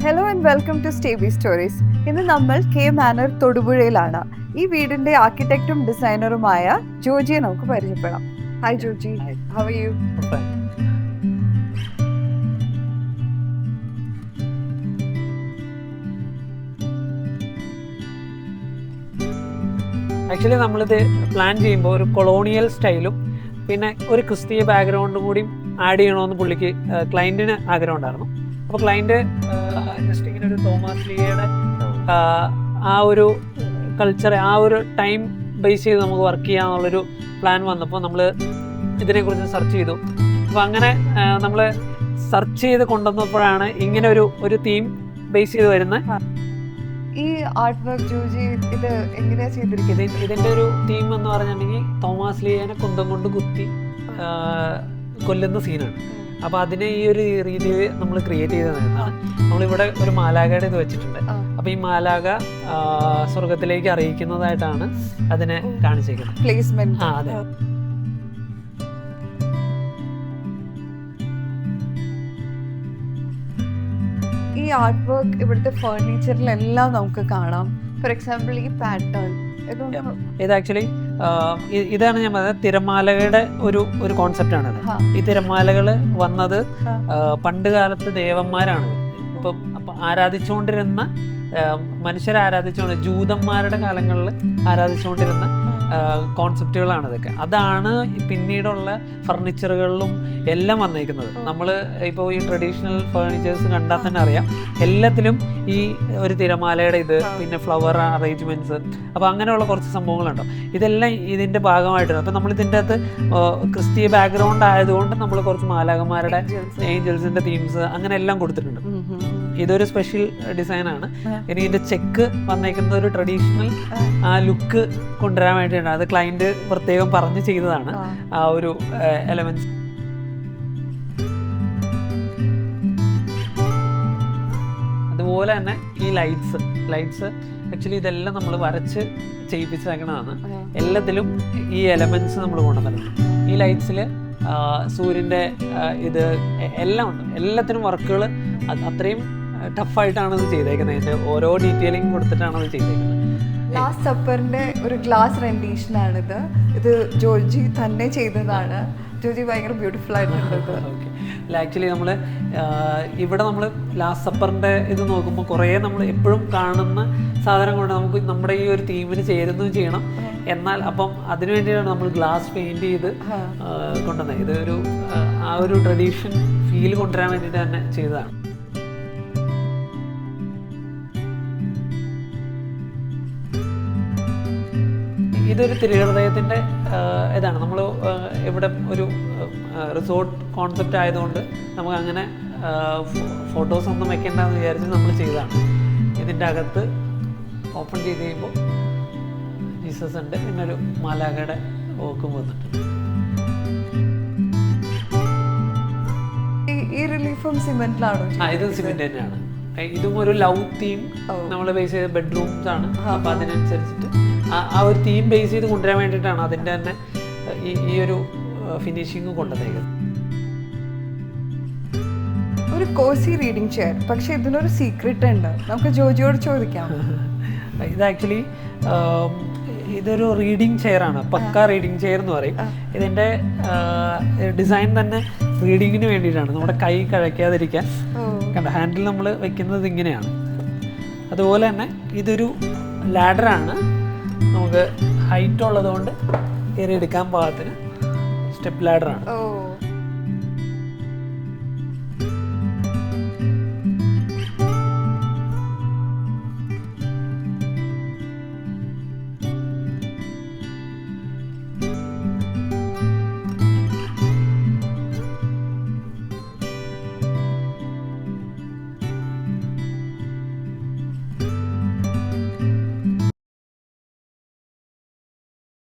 Hello and welcome to Stebi stories. ഇന്ന് നമ്മൾ K manor തൊടുപുഴയിലാണ്. ഈ വീടിന്റെ ആർക്കിടെക്റ്റും ഡിസൈനറുമായ ജോജിയെ നമുക്ക് പരിചയപ്പെടാം. Hi Joji, how are you? Actually നമ്മളിത് പ്ലാൻ ചെയ്യുമ്പോൾ ഒരു കൊളോണിയൽ സ്റ്റൈലും പിന്നെ ഒരു ക്രിസ്തീയ ബാക്ക്ഗ്രൗണ്ടും കൂടി ആഡ് ചെയ്യണമെന്ന് പുള്ളിക്ക് ക്ലയൻറ്റിന് ആഗ്രഹം ഉണ്ടായിരുന്നു. അപ്പോൾ ക്ലയൻറ്റ് ജസ്റ്റ് ഇങ്ങനെ ഒരു തോമസ് ലീയുടെ ആ ഒരു കൾച്ചർ, ആ ഒരു ടൈം ബേസ് ചെയ്ത് നമുക്ക് വർക്ക് ചെയ്യാമെന്നുള്ളൊരു പ്ലാൻ വന്നപ്പോൾ നമ്മൾ ഇതിനെക്കുറിച്ച് സെർച്ച് ചെയ്തു. അപ്പോൾ അങ്ങനെ നമ്മൾ സെർച്ച് ചെയ്ത് കൊണ്ടുവന്നപ്പോഴാണ് ഇങ്ങനെ ഒരു തീം ബേസ് ചെയ്ത് വരുന്ന ഈ ആർട്ട് വർക്ക് ജോജി ഇത് എങ്ങനെയാ ചെയ്തിരിക്കുന്നത്? ഇതിൻ്റെ ഒരു തീം എന്ന് പറഞ്ഞിട്ടുണ്ടെങ്കിൽ തോമസ് ലീയനെ കുന്തം കൊണ്ട് കുത്തി കൊല്ലുന്ന സീനാണ്. അപ്പോൾ അതിനെ ഈ ഒരു രീതിയിൽ നമ്മൾ ക്രിയേറ്റ് ചെയ്തതാണ്. നമ്മളിവിടെ ഒരു മാലാഖയുടെ ഇത് വെച്ചിട്ടുണ്ട്. അപ്പോൾ ഈ മാലാഖ സ്വർഗത്തിലേക്ക് അറിയിക്കുന്നതായിട്ടാണ് അതിനെ കാണിച്ചേക്കുന്നത്. പ്ലേസ്മെന്റ്. അതെ. ഈ ആർട്ട് വർക്ക് ഇവിടുത്തെ ഫർണിച്ചറിലെല്ലാം നമുക്ക് കാണാം. ഫോർ എക്സാമ്പിൾ ഈ പാറ്റേൺ ഇത് ആക്ച്വലി ഇതാണ് ഞാൻ പറഞ്ഞത്, തിരമാലകളുടെ ഒരു കോൺസെപ്റ്റാണത്. ഈ തിരമാലകൾ വന്നത് പണ്ട് കാലത്ത് ദേവന്മാരാണ്. അപ്പം ആരാധിച്ചുകൊണ്ടിരുന്ന മനുഷ്യരെ ആരാധിച്ചുകൊണ്ട് ജൂതന്മാരുടെ കാലങ്ങളിൽ ആരാധിച്ചുകൊണ്ടിരുന്ന കോൺസെപ്റ്റുകളാണ് ഇതൊക്കെ. അതാണ് പിന്നീടുള്ള ഫർണിച്ചറുകളിലും എല്ലാം വന്നേക്കുന്നത്. നമ്മൾ ഇപ്പോൾ ഈ ട്രഡീഷണൽ ഫർണിച്ചേഴ്സ് കണ്ടാൽ തന്നെ അറിയാം, എല്ലാത്തിലും ഈ ഒരു തിരമാലയുടെ ഇത്, പിന്നെ ഫ്ലവർ അറേഞ്ച്മെൻറ്റ്സ്, അപ്പോൾ അങ്ങനെയുള്ള കുറച്ച് സംഭവങ്ങളുണ്ടോ, ഇതെല്ലാം ഇതിൻ്റെ ഭാഗമായിട്ടാണ്. അപ്പോൾ നമ്മൾ ഇതിൻ്റെ അകത്ത് ക്രിസ്തീയ ബാക്ക്ഗ്രൗണ്ട് ആയതുകൊണ്ട് നമ്മൾ കുറച്ച് മാലാഖമാരുടെ ഏഞ്ചൽസിൻ്റെ തീംസ് അങ്ങനെ എല്ലാം കൊടുത്തിട്ടുണ്ട്. ഇതൊരു സ്പെഷ്യൽ ഡിസൈനാണ്. ഇനി ഇതിൻ്റെ ചെക്ക് വന്നേക്കുന്നത് ഒരു ട്രഡീഷണൽ ആ ലുക്ക് കൊണ്ടുവരാൻ വേണ്ടിയിട്ടാണ്. അത് ക്ലയൻറ്റ് പ്രത്യേകം പറഞ്ഞ് ചെയ്തതാണ് ആ ഒരു എലമെന്റ്സ്. അതുപോലെ തന്നെ ഈ ലൈറ്റ്സ് ആക്ച്വലി ഇതെല്ലാം നമ്മൾ വരച്ച് ചെയ്യിപ്പിച്ചേക്കണതാണ്. എല്ലാത്തിലും ഈ എലമെന്റ്സ് നമ്മൾ കൊണ്ടുവന്നിട്ടുണ്ട്. ഈ ലൈറ്റ്സിൽ സൂര്യൻ്റെ ഇത് എല്ലാം ഉണ്ട്. എല്ലാത്തിനും വർക്കുകൾ അത്രയും ടഫായിട്ടാണ് ഇത് ചെയ്തേക്കുന്നത്. അതിൻ്റെ ഓരോ ഡീറ്റെയിലിംഗ് കൊടുത്തിട്ടാണ് അത് ചെയ്തേക്കുന്നത്. ലാസ്റ്റ് സപ്പറിന്റെ ഒരു ഗ്ലാസ് റെൻഡീഷനാണിത്. ഇത് ജോജി തന്നെ ചെയ്തതാണ്. ജോജി ഭയങ്കര ബ്യൂട്ടിഫുൾ ആയിട്ടുണ്ട്. ഓക്കെ. ആക്ച്വലി നമ്മൾ ഇവിടെ നമ്മൾ ലാസ്റ്റ് സപ്പറിൻ്റെ ഇത് നോക്കുമ്പോൾ കുറേ നമ്മൾ എപ്പോഴും കാണുന്ന സാധനം കൊണ്ട് നമുക്ക് നമ്മുടെ ഈ ഒരു തീമിന് ചേരുന്നതും ചെയ്യണം. എന്നാൽ അപ്പം അതിനു വേണ്ടിയാണ് നമ്മൾ ഗ്ലാസ് പെയിൻറ് ചെയ്ത് കൊണ്ടുവന്നത്. ഇത് ആ ഒരു ട്രഡീഷൻ ഫീൽ കൊണ്ടുവരാൻ വേണ്ടിയിട്ട് തന്നെ ചെയ്തതാണ്. ഇതൊരു തിരുഹൃദയത്തിൻ്റെ ഇതാണ്. നമ്മൾ ഇവിടെ ഒരു റിസോർട്ട് കോൺസെപ്റ്റ് ആയതുകൊണ്ട് നമുക്ക് അങ്ങനെ ഫോട്ടോസ് ഒന്നും വെക്കേണ്ടെന്ന് വിചാരിച്ച് നമ്മൾ ചെയ്തതാണ്. ഇതിൻ്റെ അകത്ത് ഓപ്പൺ ചെയ്ത് കഴിയുമ്പോൾ ജീസസ് ഉണ്ട്, പിന്നെ ഒരു മാലാഖയുടെ ഓക്കും വന്നിട്ടുണ്ട്. ഈ റിലീഫും സിമെന്റിലാണോ? ഇത് സിമെന്റ് തന്നെയാണ്. ഇതും ഒരു ലവ് തീം നമ്മൾ ബേസ് ചെയ്ത ബെഡ്റൂംസ് ആണ്. അപ്പം അതിനനുസരിച്ചിട്ട് ആ ഒരു തീം ബേസ് ചെയ്ത് കൊണ്ടുവരാൻ വേണ്ടിയിട്ടാണ് അതിൻ്റെ തന്നെ ഈ ഒരു ഫിനിഷിങ് കൊണ്ടുവന്നേക്കുന്നത്. ഒരു കോസി റീഡിംഗ് ചെയർ, പക്ഷെ ഇതിനൊരു സീക്രട്ട് ഉണ്ട്. നമുക്ക് ജോജിയോട് ചോദിക്കാം. ഇത് ആക്ച്വലി ഇതൊരു റീഡിംഗ് ചെയറാണ്. പക്ക റീഡിംഗ് ചെയർ എന്ന് പറയും. ഇതിൻ്റെ ഡിസൈൻ തന്നെ റീഡിങ്ങിന് വേണ്ടിയിട്ടാണ്, നമ്മുടെ കൈ കഴക്കാതിരിക്കാൻ. കണ്ട ഹാൻഡിൽ നമ്മൾ വെക്കുന്നത് ഇങ്ങനെയാണ്. അതുപോലെ തന്നെ ഇതൊരു ലാഡറാണ്. നമുക്ക് ഹൈറ്റ് ഉള്ളതുകൊണ്ട് കയറി എടുക്കാൻ പാകത്തിന് സ്റ്റെപ്പ് ലാഡറാണ്.